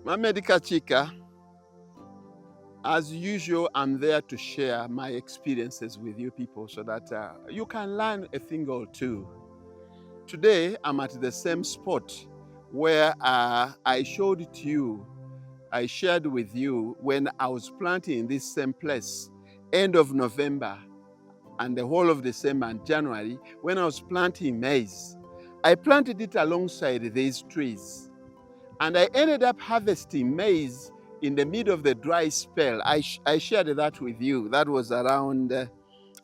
Mohamed Kachika, as usual, I'm there to share my experiences with you people so that you can learn a thing or two. Today, I'm at the same spot where I showed it to you, I shared with you when I was planting in this same place, end of November and the whole of December and January, when I was planting maize. I planted it alongside these trees. And I ended up harvesting maize in the middle of the dry spell. I shared that with you. That was around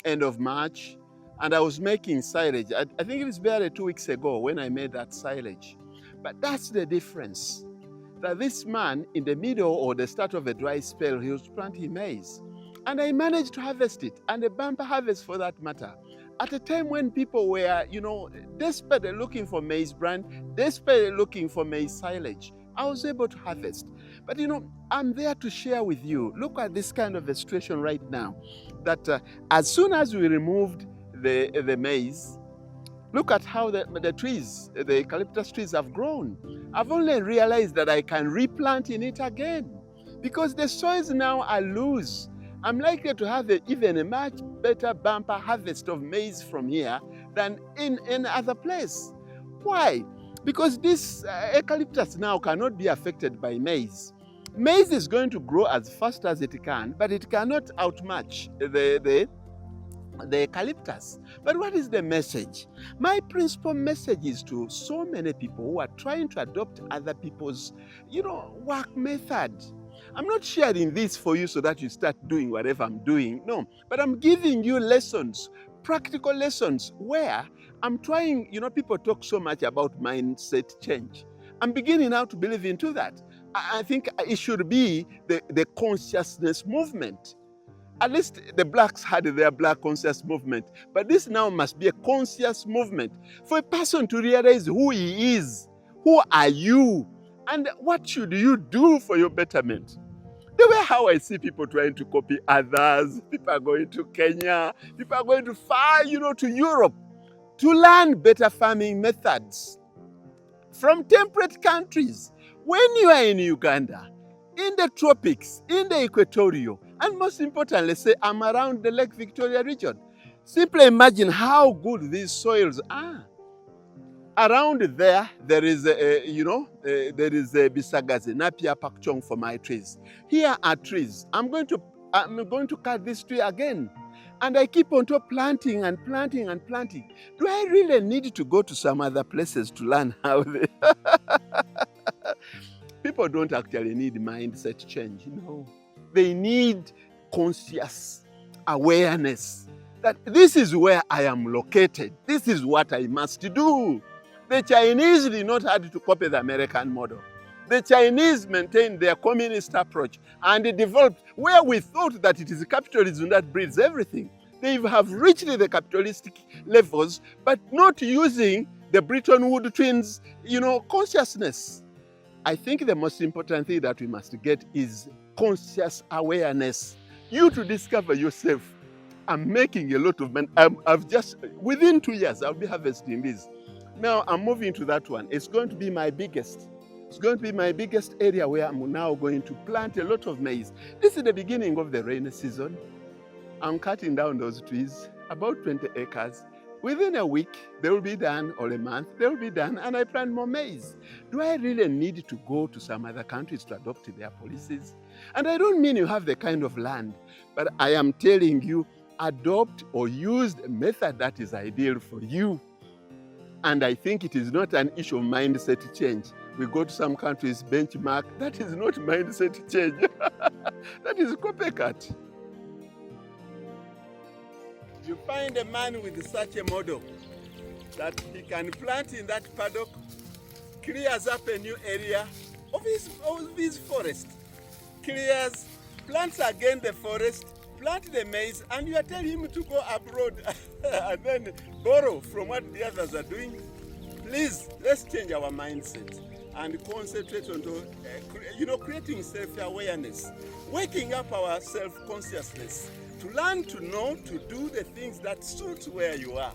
end of March. And I was making silage. I think it was barely 2 weeks ago when I made that silage. But that's the difference. That this man, in the middle or the start of a dry spell, he was planting maize. And I managed to harvest it, and a bumper harvest for that matter. At a time when people were, desperately looking for maize bran, desperately looking for maize silage, I was able to harvest. But I'm there to share with you. Look at this kind of a situation right now. That as soon as we removed the maize, look at how the trees, the eucalyptus trees have grown. I've only realized that I can replant in it again because the soils now are loose. I'm likely to have even a much better bumper harvest of maize from here than in any other place. Why? Because this eucalyptus now cannot be affected by maize. Maize is going to grow as fast as it can, but it cannot outmatch the eucalyptus. But what is the message? My principal message is to so many people who are trying to adopt other people's, work method. I'm not sharing this for you so that you start doing whatever I'm doing. No, but I'm giving you lessons, practical lessons where I'm trying, people talk so much about mindset change. I'm beginning now to believe into that. I think it should be the consciousness movement. At least the blacks had their black conscious movement, but this now must be a conscious movement for a person to realize who he is. Who are you? And what should you do for your betterment? The way how I see people trying to copy others, people are going to Kenya, people are going to far, to Europe to learn better farming methods from temperate countries. When you are in Uganda, in the tropics, in the equatorial, and most importantly, say I'm around the Lake Victoria region. Simply imagine how good these soils are. Around there is there is a Bisagazi, Napier Pakchong for my trees. Here are trees. I'm going to cut this tree again. And I keep on top planting and planting and planting. Do I really need to go to some other places to learn how they... People don't actually need mindset change, no. They need conscious awareness that this is where I am located. This is what I must do. The Chinese did not have to copy the American model. The Chinese maintained their communist approach and they developed where we thought that it is capitalism that breeds everything. They have reached the capitalistic levels, but not using the Bretton Woods twins, consciousness. I think the most important thing that we must get is conscious awareness. You to discover yourself. I'm making a lot of money. I've just, within 2 years, I'll be harvesting this. Now I'm moving to that one. It's going to be my biggest. It's going to be my biggest area where I'm now going to plant a lot of maize. This is the beginning of the rainy season. I'm cutting down those trees, about 20 acres. Within a week, they will be done, or a month, they will be done, and I plant more maize. Do I really need to go to some other countries to adopt their policies? And I don't mean you have the kind of land, but I am telling you, adopt or use a method that is ideal for you. And I think it is not an issue of mindset change. We go to some countries, benchmark, that is not mindset change. That is copycat. You find a man with such a model that he can plant in that paddock, clears up a new area of his forest, clears, plants again the forest, plant the maize, and you are telling him to go abroad and then borrow from what the others are doing. Please, let's change our mindset and concentrate on creating self-awareness, waking up our self-consciousness, to learn to know, to do the things that suit where you are.